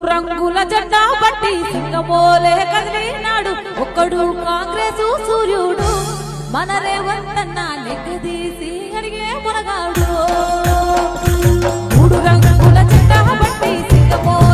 రంగుల జెండా బట్టి సింగమోలే కదిలినాడు ఒక్కడు కాంగ్రెస్ సూర్యుడు మన రేవంతన్న లెక్కదీసి అడిగే మునగాడు మూడు రంగుల జెండా బట్టి సింగమోలే